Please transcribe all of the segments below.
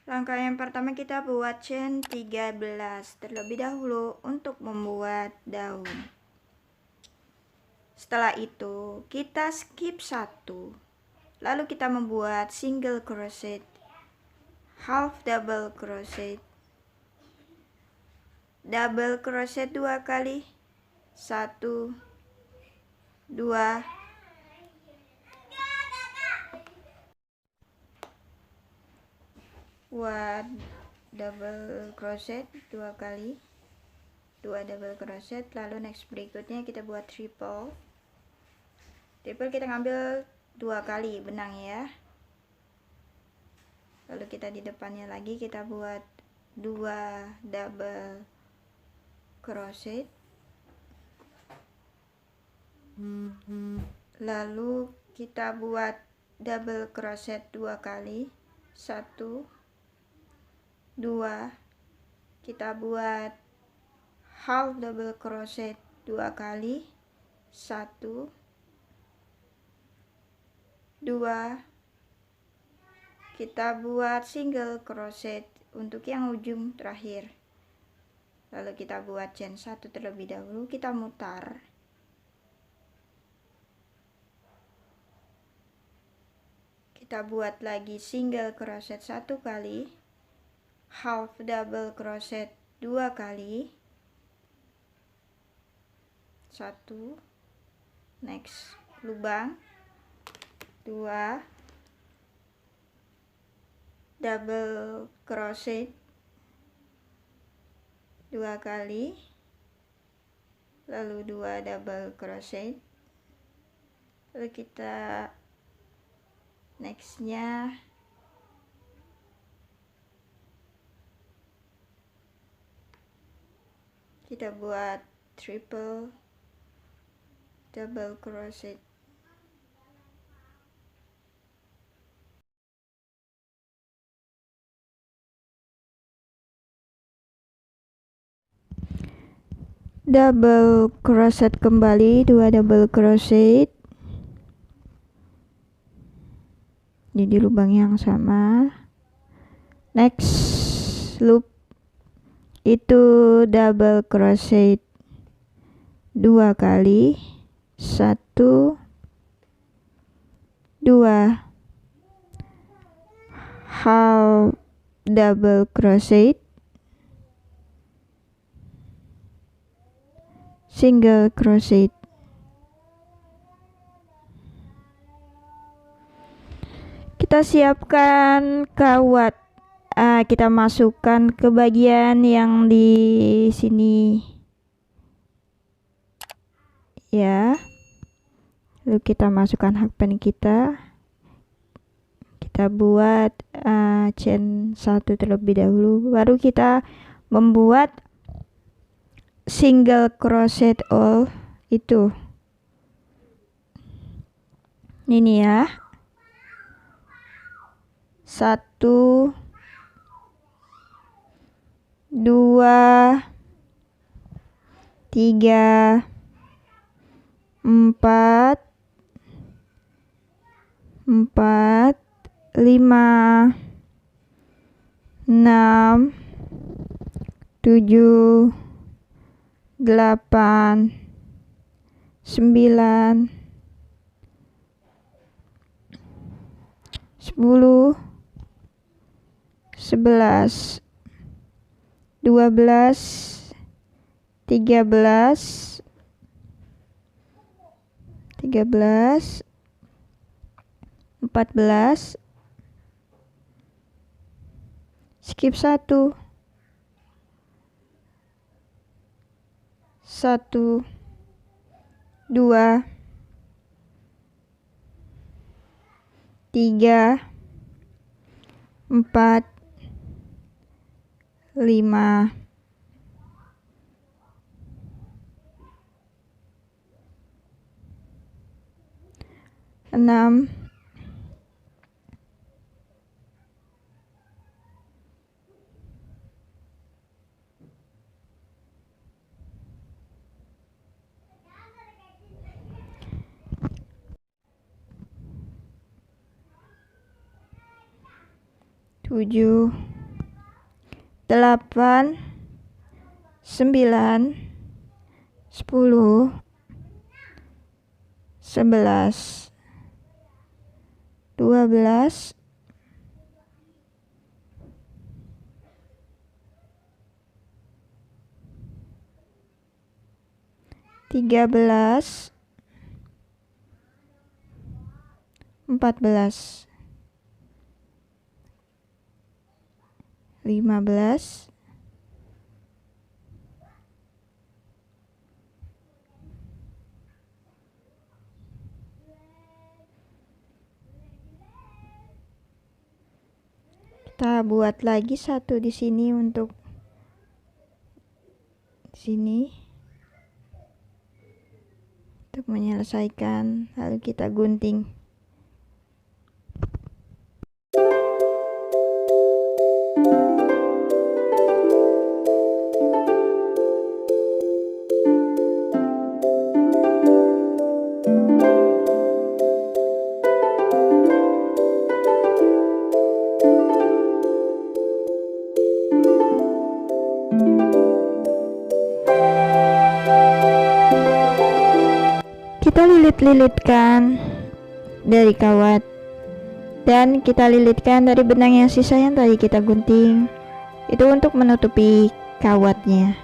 Langkah yang pertama kita buat chain 13 terlebih dahulu untuk membuat daun. Setelah itu kita skip 1, lalu kita membuat single crochet, half double crochet, double crochet 2 kali, 1 2 buat double crochet 2 kali, 2 double crochet. Lalu next berikutnya kita buat triple kita ngambil 2 kali benang ya. Lalu kita di depannya lagi kita buat 2 double crochet, lalu kita buat double crochet 2 kali, 1 2, kita buat half double crochet 2 kali, 1 2, kita buat single crochet untuk yang ujung terakhir. Lalu kita buat chain 1 terlebih dahulu, kita mutar, kita buat lagi single crochet 1 kali, half double crochet 2 kali, 1, next lubang, 2 double crochet 2 kali, lalu 2 double crochet, lalu kita nextnya kita buat triple double crochet. Double crochet kembali, 2 double crochet jadi lubang yang sama. Next loop itu double crochet 2 kali, 1 2, half double crochet, single crochet. Kita siapkan kawat, kita masukkan ke bagian yang di sini ya. Lalu kita masukkan hakpen kita buat chain 1 terlebih dahulu, baru kita membuat single crochet all itu ini ya, 1 2 3 4 5 6 7 8 9 10 11 12 13 14, skip 1 2 3 4 5 6 7 8, 9, 10, 11, 12, 13, 14, 15, 16. Kita buat lagi satu di sini untuk sini untuk menyelesaikan, lalu kita gunting. Kita lilit-lilitkan dari kawat dan kita lilitkan dari benang yang sisa yang tadi kita gunting, itu untuk menutupi kawatnya.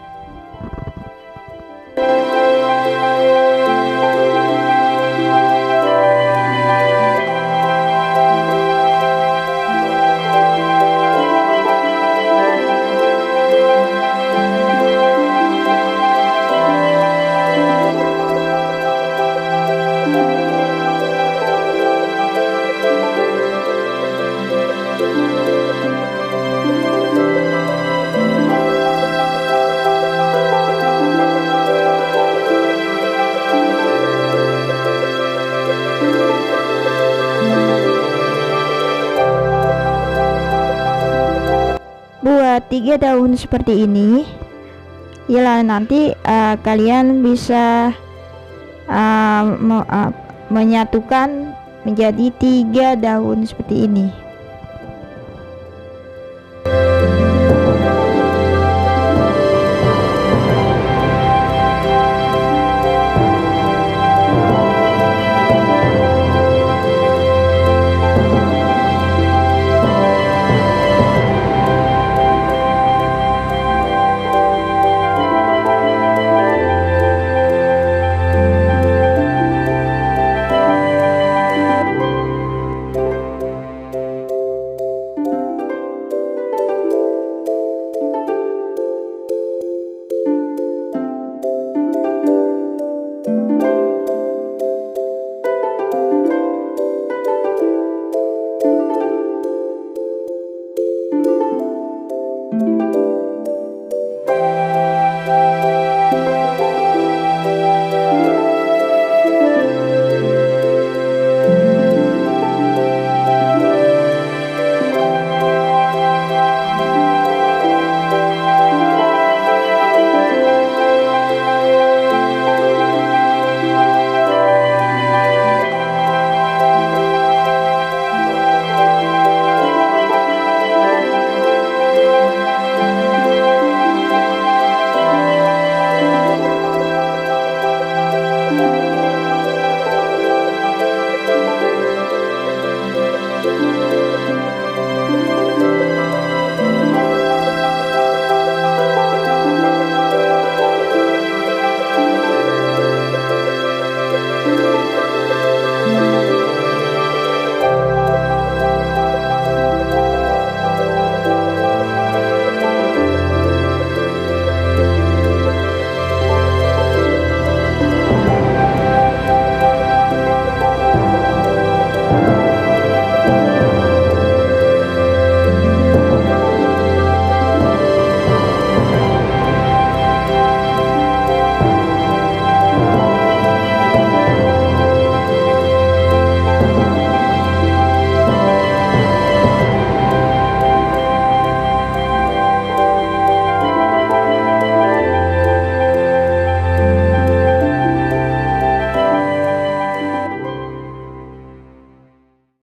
Buat 3 daun seperti ini ya, nanti kalian bisa menyatukan menjadi 3 daun seperti ini.